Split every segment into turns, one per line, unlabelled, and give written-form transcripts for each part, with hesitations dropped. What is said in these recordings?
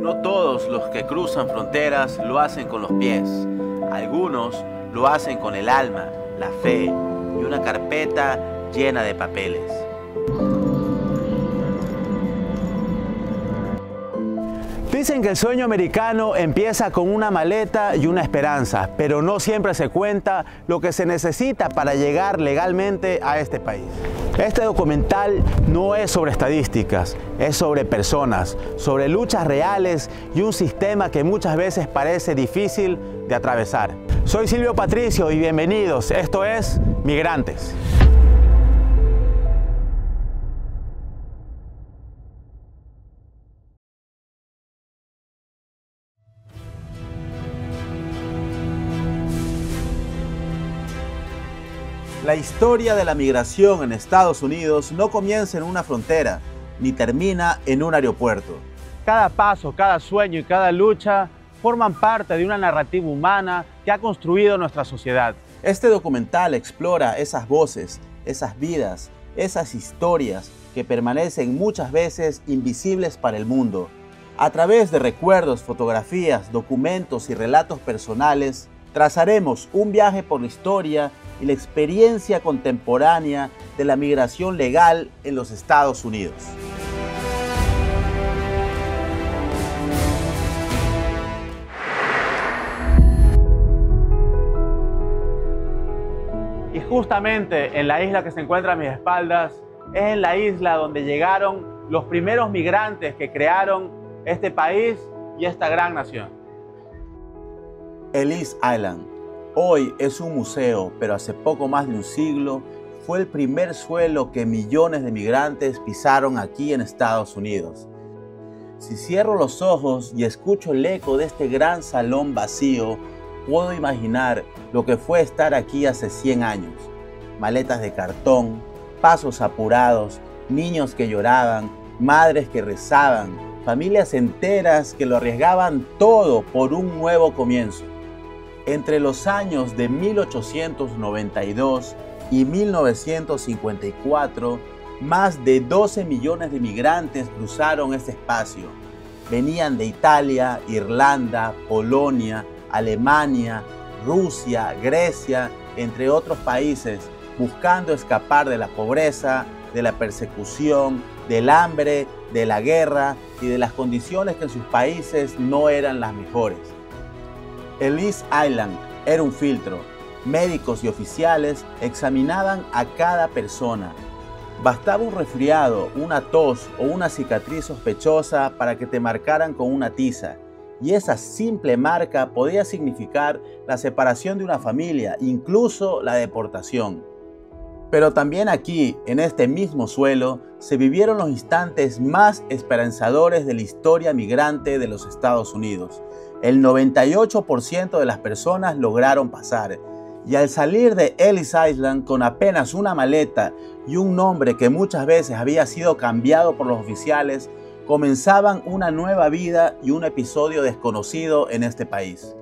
No todos los que cruzan fronteras lo hacen con los pies. Algunos lo hacen con el alma, la fe y una carpeta llena de papeles. Dicen que el sueño americano empieza con una maleta y una esperanza, pero no siempre se cuenta lo que se necesita para llegar legalmente a este país. Este documental no es sobre estadísticas, es sobre personas, sobre luchas reales y un sistema que muchas veces parece difícil de atravesar. Soy Silvio Patricio y bienvenidos, esto es Migrantes. La historia de la migración en Estados Unidos no comienza en una frontera, ni termina en un aeropuerto. Cada paso, cada sueño y cada lucha forman parte de una narrativa humana que ha construido nuestra sociedad. Este documental explora esas voces, esas vidas, esas historias que permanecen muchas veces invisibles para el mundo. A través de recuerdos, fotografías, documentos y relatos personales, trazaremos un viaje por la historia y la experiencia contemporánea de la migración legal en los Estados Unidos. Y justamente en la isla que se encuentra a mis espaldas, es en la isla donde llegaron los primeros migrantes que crearon este país y esta gran nación. Ellis Island. Hoy es un museo, pero hace poco más de un siglo fue el primer suelo que millones de migrantes pisaron aquí en Estados Unidos. Si cierro los ojos y escucho el eco de este gran salón vacío, puedo imaginar lo que fue estar aquí hace 100 años. Maletas de cartón, pasos apurados, niños que lloraban, madres que rezaban, familias enteras que lo arriesgaban todo por un nuevo comienzo. Entre los años de 1892 y 1954, más de 12 millones de migrantes cruzaron este espacio. Venían de Italia, Irlanda, Polonia, Alemania, Rusia, Grecia, entre otros países, buscando escapar de la pobreza, de la persecución, del hambre, de la guerra y de las condiciones que en sus países no eran las mejores. Ellis Island era un filtro. Médicos y oficiales examinaban a cada persona. Bastaba un resfriado, una tos o una cicatriz sospechosa para que te marcaran con una tiza. Y esa simple marca podía significar la separación de una familia, incluso la deportación. Pero también aquí, en este mismo suelo, se vivieron los instantes más esperanzadores de la historia migrante de los Estados Unidos. El 98% de las personas lograron pasar, y al salir de Ellis Island con apenas una maleta y un nombre que muchas veces había sido cambiado por los oficiales, comenzaban una nueva vida y un episodio desconocido en este país.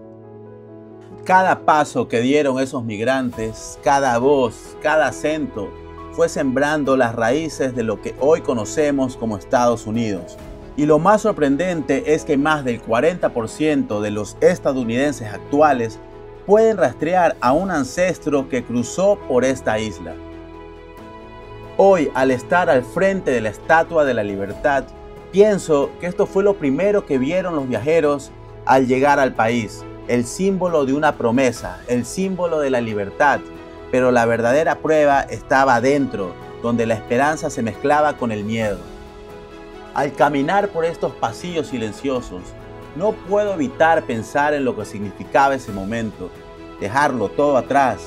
Cada paso que dieron esos migrantes, cada voz, cada acento, fue sembrando las raíces de lo que hoy conocemos como Estados Unidos. Y lo más sorprendente es que más del 40% de los estadounidenses actuales pueden rastrear a un ancestro que cruzó por esta isla. Hoy, al estar al frente de la Estatua de la Libertad, pienso que esto fue lo primero que vieron los viajeros al llegar al país. El símbolo de una promesa, el símbolo de la libertad. Pero la verdadera prueba estaba adentro, donde la esperanza se mezclaba con el miedo. Al caminar por estos pasillos silenciosos, no puedo evitar pensar en lo que significaba ese momento. Dejarlo todo atrás,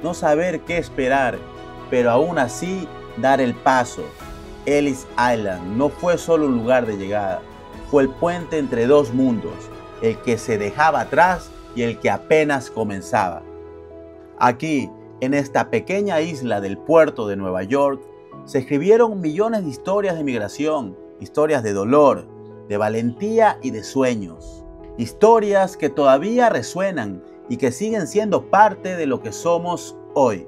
no saber qué esperar, pero aún así dar el paso. Ellis Island no fue solo un lugar de llegada, fue el puente entre dos mundos, el que se dejaba atrás y el que apenas comenzaba. Aquí, en esta pequeña isla del puerto de Nueva York, se escribieron millones de historias de migración, historias de dolor, de valentía y de sueños. Historias que todavía resuenan y que siguen siendo parte de lo que somos hoy.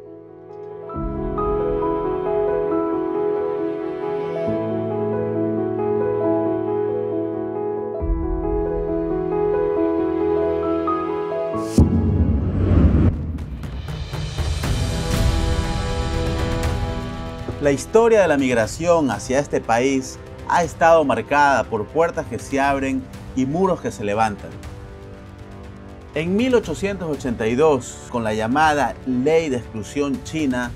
La historia de la migración hacia este país ha estado marcada por puertas que se abren y muros que se levantan. En 1882, con la llamada Ley de Exclusión China,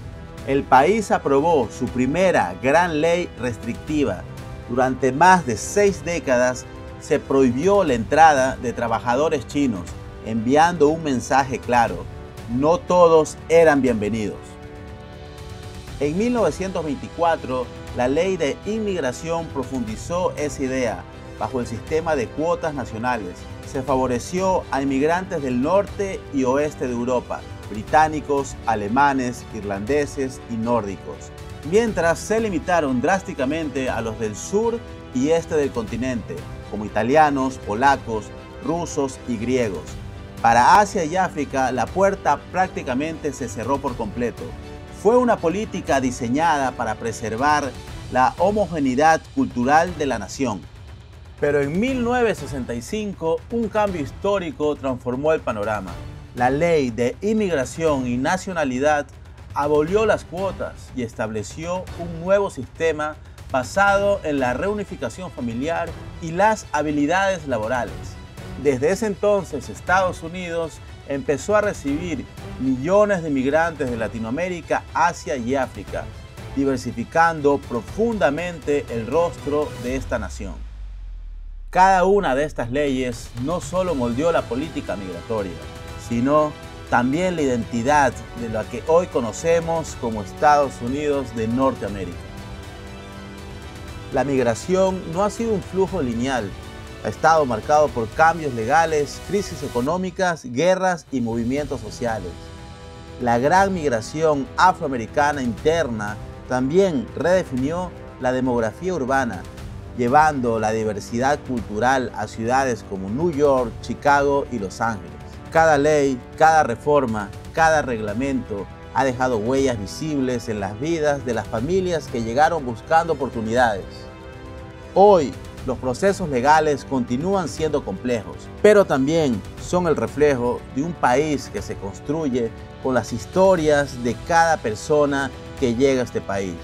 el país aprobó su primera gran ley restrictiva. Durante más de 6 décadas se prohibió la entrada de trabajadores chinos, enviando un mensaje claro: no todos eran bienvenidos. En 1924, la Ley de Inmigración profundizó esa idea. Bajo el sistema de cuotas nacionales, se favoreció a inmigrantes del norte y oeste de Europa, británicos, alemanes, irlandeses y nórdicos, mientras se limitaron drásticamente a los del sur y este del continente, como italianos, polacos, rusos y griegos. Para Asia y África, la puerta prácticamente se cerró por completo. Fue una política diseñada para preservar la homogeneidad cultural de la nación. Pero en 1965, un cambio histórico transformó el panorama. La Ley de Inmigración y Nacionalidad abolió las cuotas y estableció un nuevo sistema basado en la reunificación familiar y las habilidades laborales. Desde ese entonces, Estados Unidos empezó a recibir millones de migrantes de Latinoamérica, Asia y África, diversificando profundamente el rostro de esta nación. Cada una de estas leyes no solo moldeó la política migratoria, sino también la identidad de la que hoy conocemos como Estados Unidos de Norteamérica. La migración no ha sido un flujo lineal, ha estado marcado por cambios legales, crisis económicas, guerras y movimientos sociales. La gran migración afroamericana interna también redefinió la demografía urbana, llevando la diversidad cultural a ciudades como New York, Chicago y Los Ángeles. Cada ley, cada reforma, cada reglamento ha dejado huellas visibles en las vidas de las familias que llegaron buscando oportunidades. Hoy, los procesos legales continúan siendo complejos, pero también son el reflejo de un país que se construye con las historias de cada persona que llega a este país.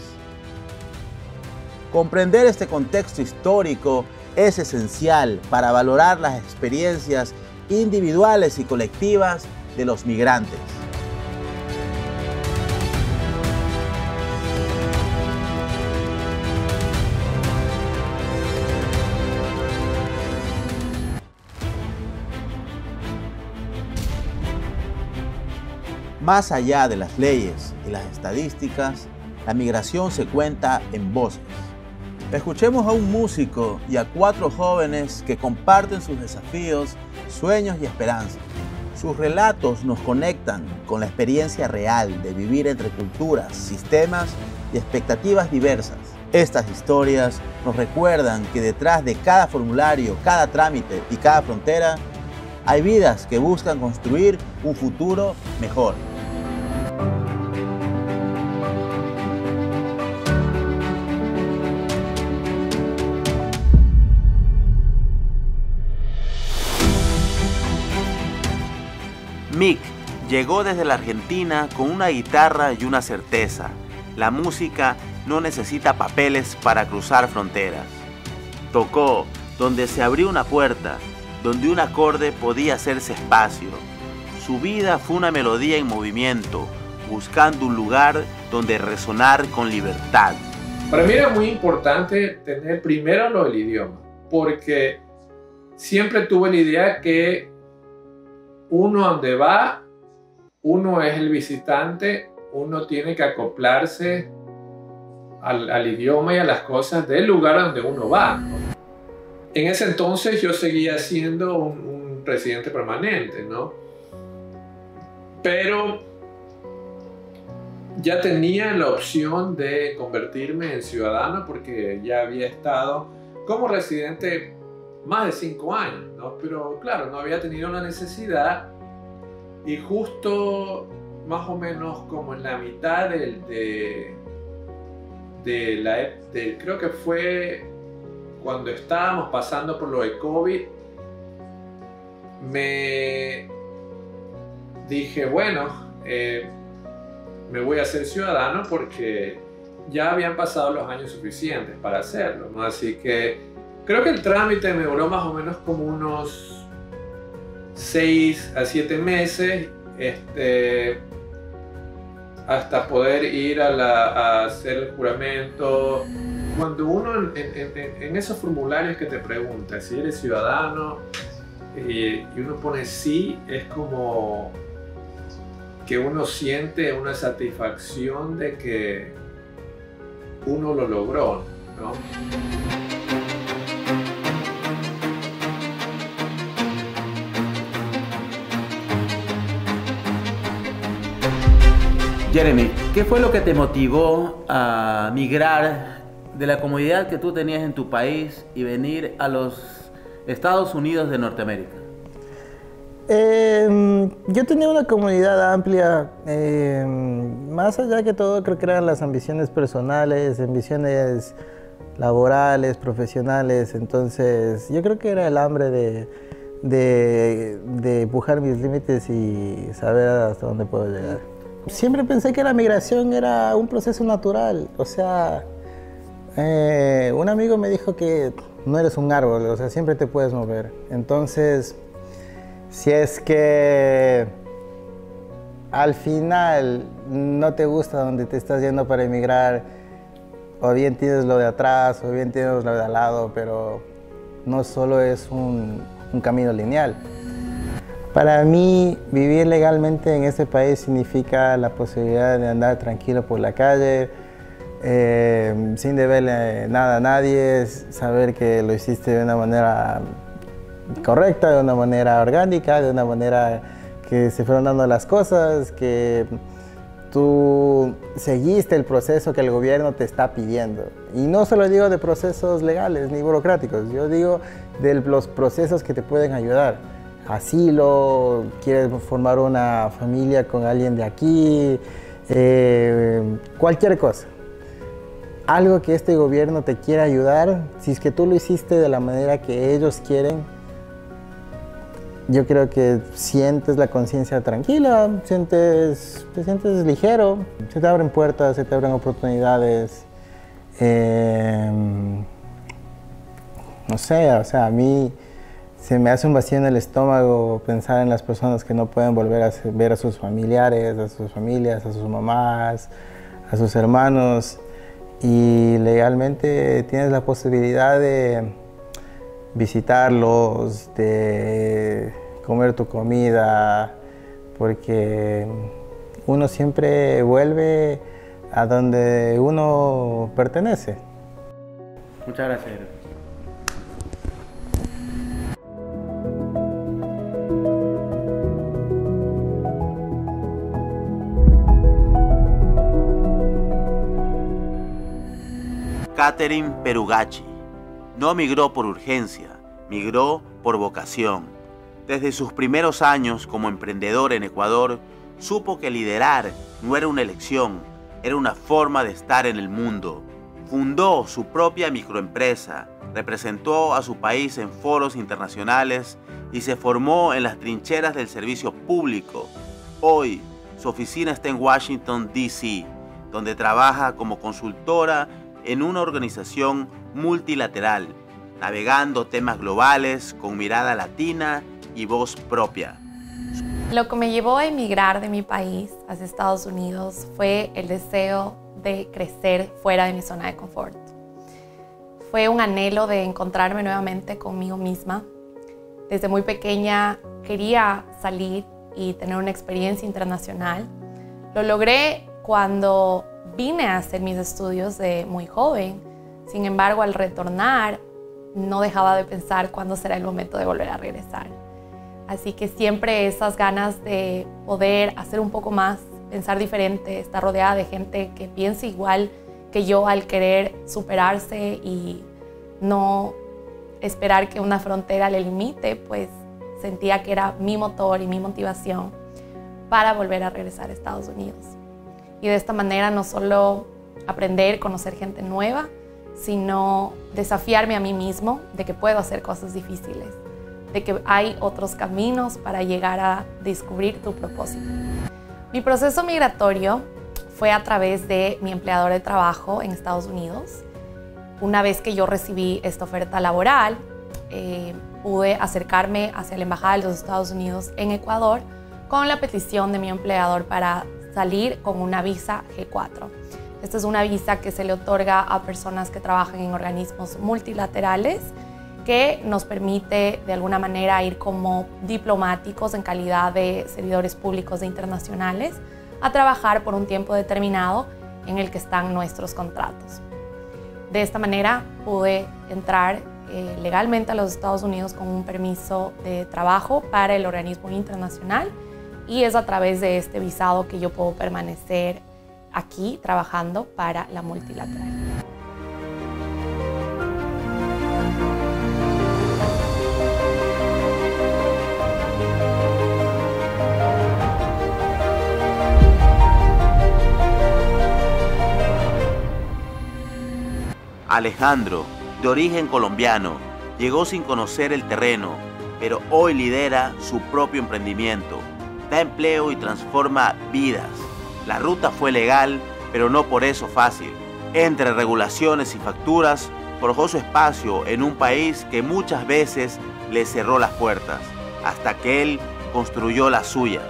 Comprender este contexto histórico es esencial para valorar las experiencias individuales y colectivas de los migrantes. Más allá de las leyes y las estadísticas, la migración se cuenta en voces. Escuchemos a un músico y a 4 jóvenes que comparten sus desafíos, sueños y esperanzas. Sus relatos nos conectan con la experiencia real de vivir entre culturas, sistemas y expectativas diversas. Estas historias nos recuerdan que detrás de cada formulario, cada trámite y cada frontera, hay vidas que buscan construir un futuro mejor. Mick llegó desde la Argentina con una guitarra y una certeza: la música no necesita papeles para cruzar fronteras. Tocó donde se abrió una puerta, donde un acorde podía hacerse espacio. Su vida fue una melodía en movimiento, buscando un lugar donde resonar con libertad.
Para mí era muy importante tener primero lo del idioma, porque siempre tuve la idea que uno a donde va, uno es el visitante, uno tiene que acoplarse al idioma y a las cosas del lugar a donde uno va. En ese entonces yo seguía siendo un residente permanente, ¿no? Pero ya tenía la opción de convertirme en ciudadano porque ya había estado como residente más de 5 años, ¿no? Pero claro, no había tenido la necesidad, y justo más o menos como en la mitad creo que fue cuando estábamos pasando por lo de COVID, me dije, bueno, me voy a hacer ciudadano porque ya habían pasado los años suficientes para hacerlo, ¿no? Así que creo que el trámite me duró más o menos como unos 6 a 7 meses, hasta poder ir a hacer el juramento. Cuando uno en esos formularios que te pregunta si eres ciudadano y uno pone sí, es como que uno siente una satisfacción de que uno lo logró, ¿no?
Jeremy, ¿qué fue lo que te motivó a migrar de la comodidad que tú tenías en tu país y venir a los Estados Unidos de Norteamérica?
Yo tenía una comunidad amplia, más allá que todo creo que eran las ambiciones personales, ambiciones laborales, profesionales, entonces yo creo que era el hambre de empujar mis límites y saber hasta dónde puedo llegar. Siempre pensé que la migración era un proceso natural, o sea, un amigo me dijo que no eres un árbol, o sea, siempre te puedes mover, entonces si es que al final no te gusta donde te estás yendo para emigrar, o bien tienes lo de atrás, o bien tienes lo de al lado, pero no solo es un camino lineal. Para mí, vivir legalmente en este país significa la posibilidad de andar tranquilo por la calle, sin deberle nada a nadie, saber que lo hiciste de una manera correcta, de una manera orgánica, de una manera que se fueron dando las cosas, que tú seguiste el proceso que el gobierno te está pidiendo. Y no solo digo de procesos legales ni burocráticos, yo digo de los procesos que te pueden ayudar. Asilo, quieres formar una familia con alguien de aquí, cualquier cosa. Algo que este gobierno te quiera ayudar, si es que tú lo hiciste de la manera que ellos quieren, yo creo que sientes la conciencia tranquila, te sientes ligero, se te abren puertas, se te abren oportunidades. No sé, o sea, a mí se me hace un vacío en el estómago pensar en las personas que no pueden volver a ver a sus familiares, a sus familias, a sus mamás, a sus hermanos. Y legalmente tienes la posibilidad de visitarlos, de comer tu comida, porque uno siempre vuelve a donde uno pertenece.
Muchas gracias. Catherine Perugacci no migró por urgencia, migró por vocación. Desde sus primeros años como emprendedor en Ecuador, supo que liderar no era una elección, era una forma de estar en el mundo. Fundó su propia microempresa, representó a su país en foros internacionales y se formó en las trincheras del servicio público. Hoy, su oficina está en Washington, D.C., donde trabaja como consultora en una organización multilateral, navegando temas globales con mirada latina y voz propia.
Lo que me llevó a emigrar de mi país hacia Estados Unidos fue el deseo de crecer fuera de mi zona de confort. Fue un anhelo de encontrarme nuevamente conmigo misma. Desde muy pequeña quería salir y tener una experiencia internacional. Lo logré cuando vine a hacer mis estudios de muy joven. Sin embargo, al retornar, no dejaba de pensar cuándo será el momento de volver a regresar. Así que siempre esas ganas de poder hacer un poco más, pensar diferente, estar rodeada de gente que piense igual que yo al querer superarse y no esperar que una frontera le limite, pues sentía que era mi motor y mi motivación para volver a regresar a Estados Unidos. Y de esta manera no solo aprender, conocer gente nueva, sino desafiarme a mí mismo de que puedo hacer cosas difíciles, de que hay otros caminos para llegar a descubrir tu propósito. Mi proceso migratorio fue a través de mi empleador de trabajo en Estados Unidos. Una vez que yo recibí esta oferta laboral, pude acercarme hacia la Embajada de los Estados Unidos en Ecuador con la petición de mi empleador para salir con una visa G4. Esta es una visa que se le otorga a personas que trabajan en organismos multilaterales, que nos permite de alguna manera ir como diplomáticos en calidad de servidores públicos e internacionales a trabajar por un tiempo determinado en el que están nuestros contratos. De esta manera pude entrar legalmente a los Estados Unidos con un permiso de trabajo para el organismo internacional, y es a través de este visado que yo puedo permanecer aquí trabajando para la multilateral.
Alejandro, de origen colombiano, llegó sin conocer el terreno, pero hoy lidera su propio emprendimiento, da empleo y transforma vidas. La ruta fue legal, pero no por eso fácil. Entre regulaciones y facturas, forjó su espacio en un país que muchas veces le cerró las puertas, hasta que él construyó las suyas.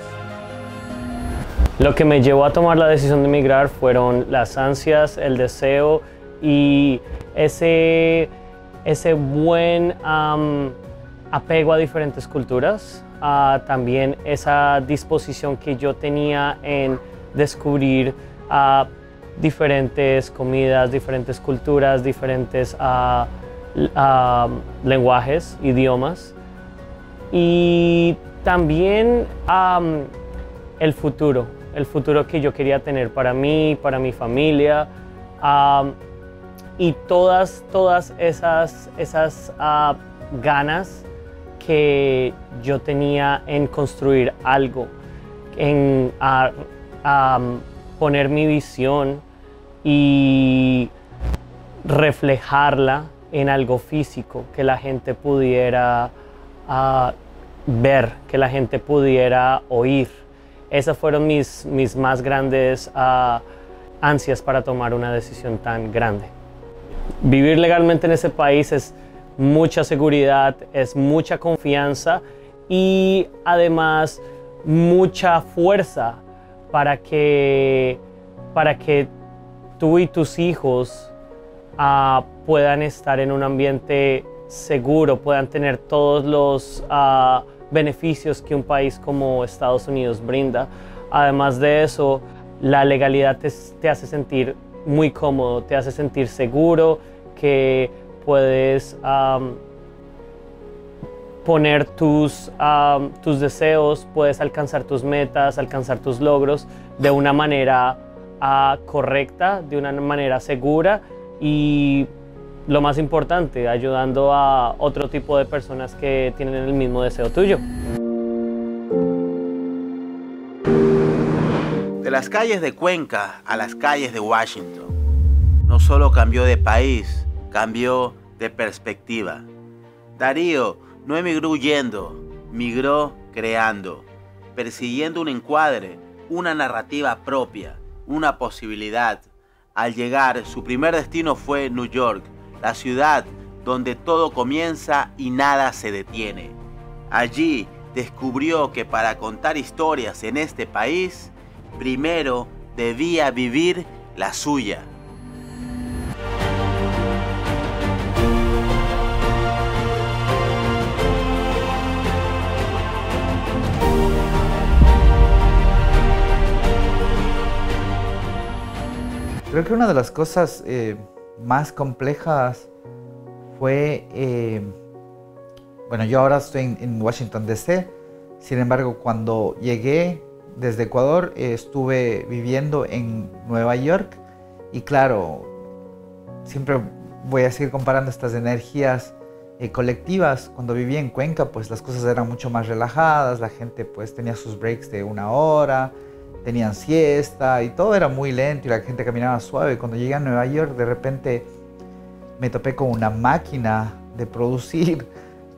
Lo que me llevó a tomar la decisión de emigrar fueron las ansias, el deseo y ese buen apego a diferentes culturas, también esa disposición que yo tenía en descubrir diferentes comidas, diferentes culturas, diferentes lenguajes, idiomas, y también el futuro que yo quería tener para mí, para mi familia. Y todas esas ganas que yo tenía en construir algo, en poner mi visión y reflejarla en algo físico, que la gente pudiera ver, que la gente pudiera oír. Esas fueron mis más grandes ansias para tomar una decisión tan grande. Vivir legalmente en ese país es mucha seguridad, es mucha confianza y además mucha fuerza para que tú y tus hijos puedan estar en un ambiente seguro, puedan tener todos los beneficios que un país como Estados Unidos brinda. Además de eso, la legalidad te hace sentir muy cómodo, te hace sentir seguro, que puedes poner tus deseos, puedes alcanzar tus metas, alcanzar tus logros de una manera correcta, de una manera segura y, lo más importante, ayudando a otro tipo de personas que tienen el mismo deseo tuyo.
De las calles de Cuenca a las calles de Washington, no solo cambió de país, cambió de perspectiva. Darío no emigró huyendo, migró creando, persiguiendo un encuadre, una narrativa propia, una posibilidad. Al llegar, su primer destino fue New York, la ciudad donde todo comienza y nada se detiene. Allí descubrió que para contar historias en este país, primero debía vivir la suya.
Creo que una de las cosas más complejas fue, bueno, yo ahora estoy en Washington DC, sin embargo cuando llegué desde Ecuador estuve viviendo en Nueva York y claro, siempre voy a seguir comparando estas energías colectivas. Cuando viví en Cuenca pues las cosas eran mucho más relajadas, la gente pues tenía sus breaks de 1 hora, tenían siesta y todo era muy lento y la gente caminaba suave. Cuando llegué a Nueva York de repente me topé con una máquina de producir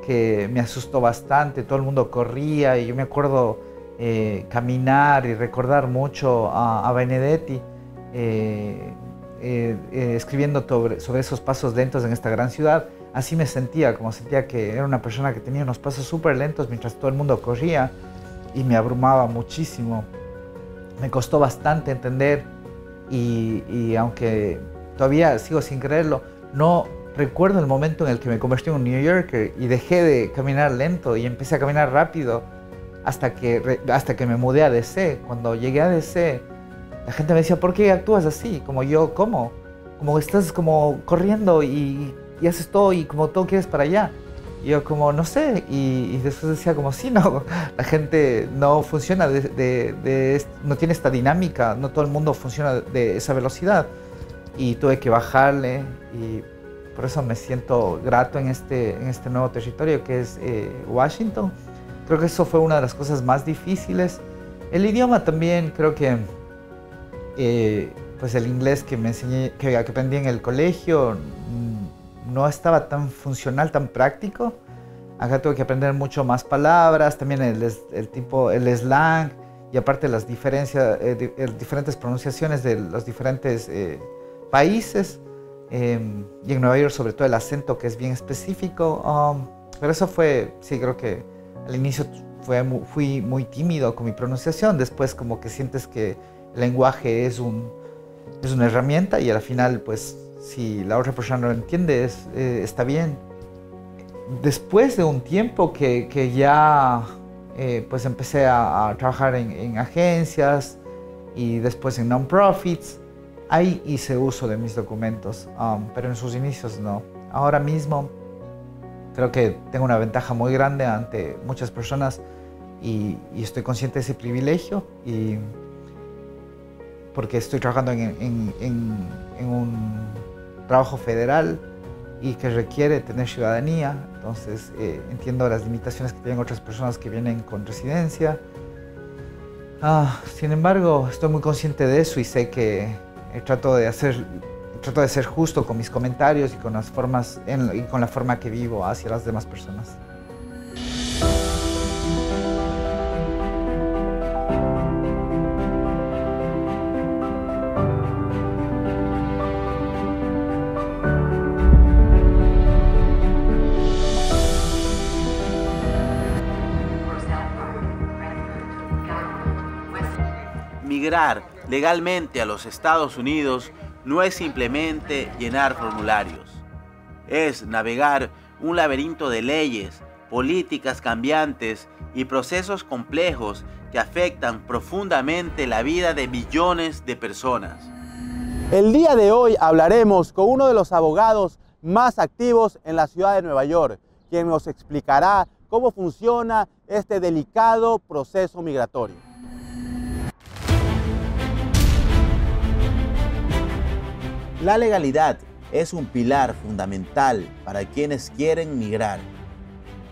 que me asustó bastante, todo el mundo corría y yo me acuerdo caminar y recordar mucho a Benedetti escribiendo sobre esos pasos lentos en esta gran ciudad. Así me sentía, como sentía que era una persona que tenía unos pasos súper lentos mientras todo el mundo corría, y me abrumaba muchísimo. Me costó bastante entender, y aunque todavía sigo sin creerlo, no recuerdo el momento en el que me convertí en un New Yorker y dejé de caminar lento y empecé a caminar rápido hasta que me mudé a DC. Cuando llegué a DC, la gente me decía, ¿por qué actúas así? Como yo, ¿cómo? Como estás como corriendo y haces todo y como todo quieres para allá. Y yo como, no sé, y después decía como, sí, no, la gente no funciona, no tiene esta dinámica, no todo el mundo funciona de esa velocidad. Y tuve que bajarle, y por eso me siento grato en este nuevo territorio que es Washington. Creo que eso fue una de las cosas más difíciles. El idioma también, creo que pues el inglés que me enseñé, que aprendí en el colegio, no estaba tan funcional, tan práctico. Acá tuve que aprender mucho más palabras, también el slang, y aparte las diferentes pronunciaciones de los diferentes países. Y en Nueva York sobre todo el acento, que es bien específico. Pero eso fue, sí, creo que al inicio fui muy tímido con mi pronunciación. Después como que sientes que el lenguaje es una herramienta, y al final pues si la otra persona no lo entiende, está bien. Después de un tiempo que ya pues empecé a trabajar en agencias y después en non-profits, ahí hice uso de mis documentos, pero en sus inicios no. Ahora mismo creo que tengo una ventaja muy grande ante muchas personas, y estoy consciente de ese privilegio, y porque estoy trabajando en un trabajo federal y que requiere tener ciudadanía. Entonces entiendo las limitaciones que tienen otras personas que vienen con residencia. Sin embargo, estoy muy consciente de eso, y sé que trato de ser justo con mis comentarios y con las formas y con la forma que vivo hacia las demás personas.
Migrar legalmente a los Estados Unidos no es simplemente llenar formularios. Es navegar un laberinto de leyes, políticas cambiantes y procesos complejos que afectan profundamente la vida de millones de personas. El día de hoy hablaremos con uno de los abogados más activos en la ciudad de Nueva York, quien nos explicará cómo funciona este delicado proceso migratorio. La legalidad es un pilar fundamental para quienes quieren migrar.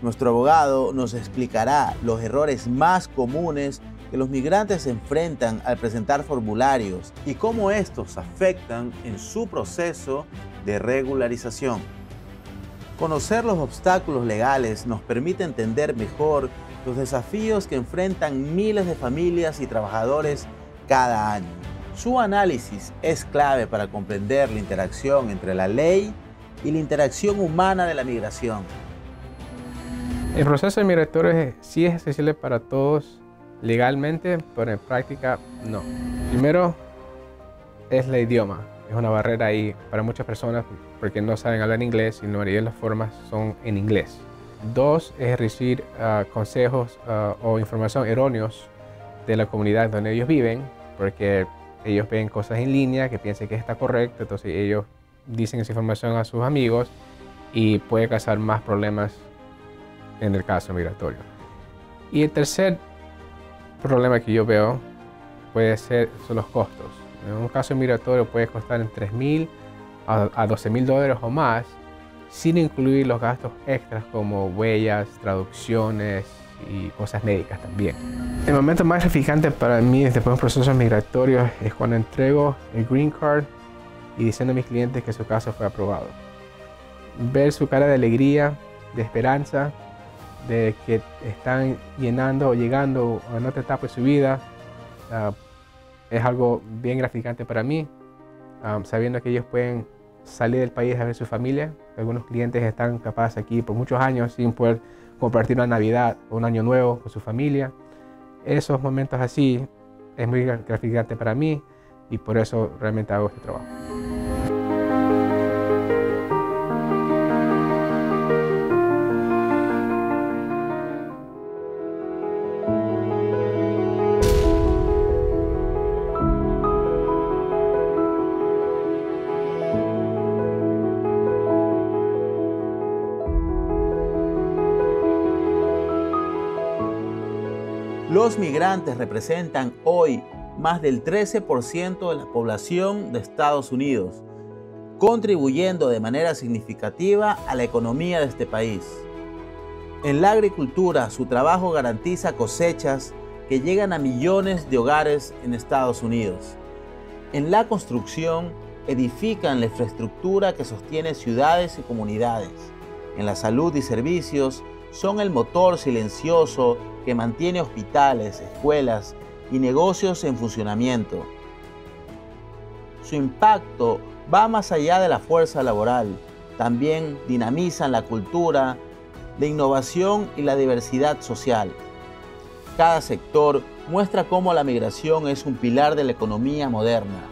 Nuestro abogado nos explicará los errores más comunes que los migrantes enfrentan al presentar formularios y cómo estos afectan en su proceso de regularización. Conocer los obstáculos legales nos permite entender mejor los desafíos que enfrentan miles de familias y trabajadores cada año. Su análisis es clave para comprender la interacción entre la ley y la interacción humana de la migración.
El proceso migratorio sí es accesible para todos legalmente, pero en práctica no. Primero es el idioma. Es una barrera ahí para muchas personas porque no saben hablar inglés y la mayoría de las formas son en inglés. Dos es recibir consejos o información erróneos de la comunidad donde ellos viven, porque ellos ven cosas en línea que piensan que está correcto, entonces ellos dicen esa información a sus amigos y puede causar más problemas en el caso migratorio. Y el tercer problema que yo veo son los costos. En un caso migratorio puede costar en $3,000 a $12,000 o más, sin incluir los gastos extras como huellas, traducciones y cosas médicas también. El momento más gratificante para mí después de un proceso migratorio es cuando entrego el green card y diciendo a mis clientes que su caso fue aprobado. Ver su cara de alegría, de esperanza, de que están llegando a otra etapa de su vida, es algo bien gratificante para mí, sabiendo que ellos pueden salir del país a ver su familia. Algunos clientes están capaz aquí por muchos años sin poder compartir una Navidad o un Año Nuevo con su familia. Esos momentos así es muy gratificante para mí y por eso realmente hago este trabajo.
Los migrantes representan hoy más del 13% de la población de Estados Unidos, contribuyendo de manera significativa a la economía de este país. En la agricultura, su trabajo garantiza cosechas que llegan a millones de hogares en Estados Unidos. En la construcción, edifican la infraestructura que sostiene ciudades y comunidades. En la salud y servicios, son el motor silencioso que mantiene hospitales, escuelas y negocios en funcionamiento. Su impacto va más allá de la fuerza laboral. También dinamizan la cultura, la innovación y la diversidad social. Cada sector muestra cómo la migración es un pilar de la economía moderna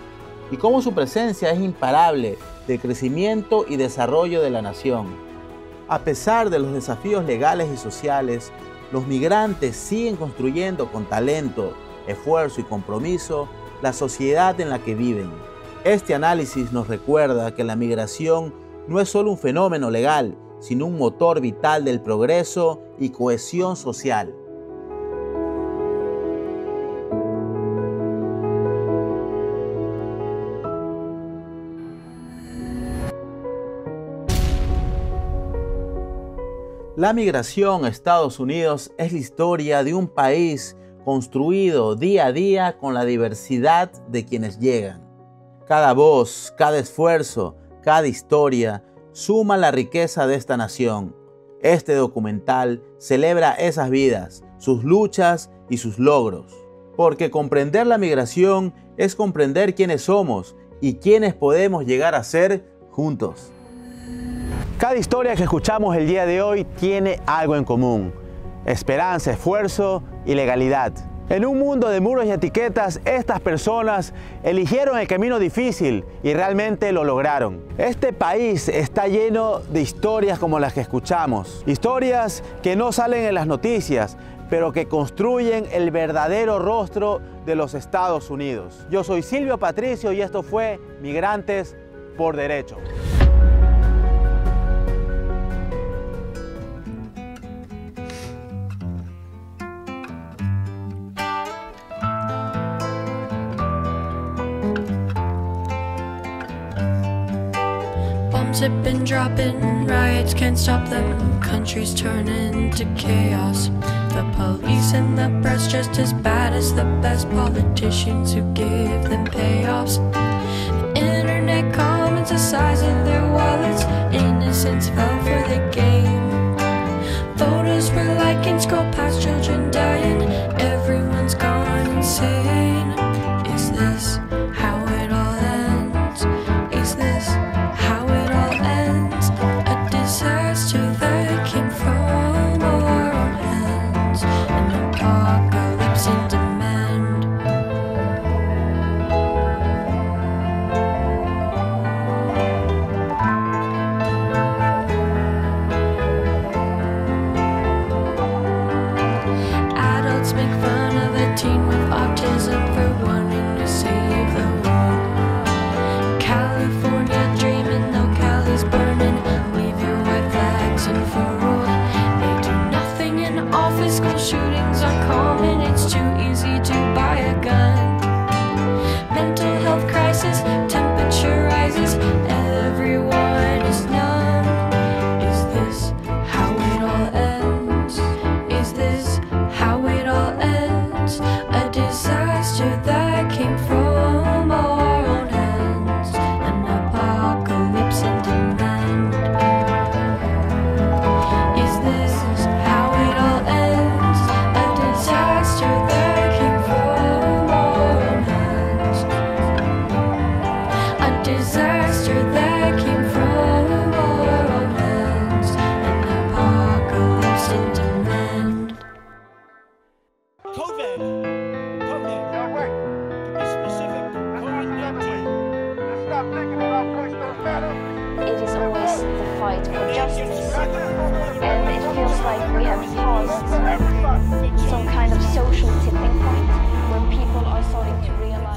y cómo su presencia es imparable del crecimiento y desarrollo de la nación. A pesar de los desafíos legales y sociales, los migrantes siguen construyendo con talento, esfuerzo y compromiso la sociedad en la que viven. Este análisis nos recuerda que la migración no es solo un fenómeno legal, sino un motor vital del progreso y cohesión social. La migración a Estados Unidos es la historia de un país construido día a día con la diversidad de quienes llegan. Cada voz, cada esfuerzo, cada historia suma la riqueza de esta nación. Este documental celebra esas vidas, sus luchas y sus logros. Porque comprender la migración es comprender quiénes somos y quiénes podemos llegar a ser juntos. Cada historia que escuchamos el día de hoy tiene algo en común: esperanza, esfuerzo y legalidad. En un mundo de muros y etiquetas, estas personas eligieron el camino difícil y realmente lo lograron. Este país está lleno de historias como las que escuchamos. Historias que no salen en las noticias, pero que construyen el verdadero rostro de los Estados Unidos. Yo soy Silvio Patricio y esto fue Migrantes por Derecho.
Have been dropping, riots can't stop them, countries turn into chaos. The police and the press just as bad as the best politicians who give them payoffs. The internet comments the size of their wallets, innocents fell for the game. Voters were liking, scroll past children dying, everyone's gone insane. Is this how it all ends? Is this how it all ends? A disaster that came from our own hands, an apocalypse in demand.
fight for justice. And it feels like we have passed some kind of social tipping point where people are starting to realize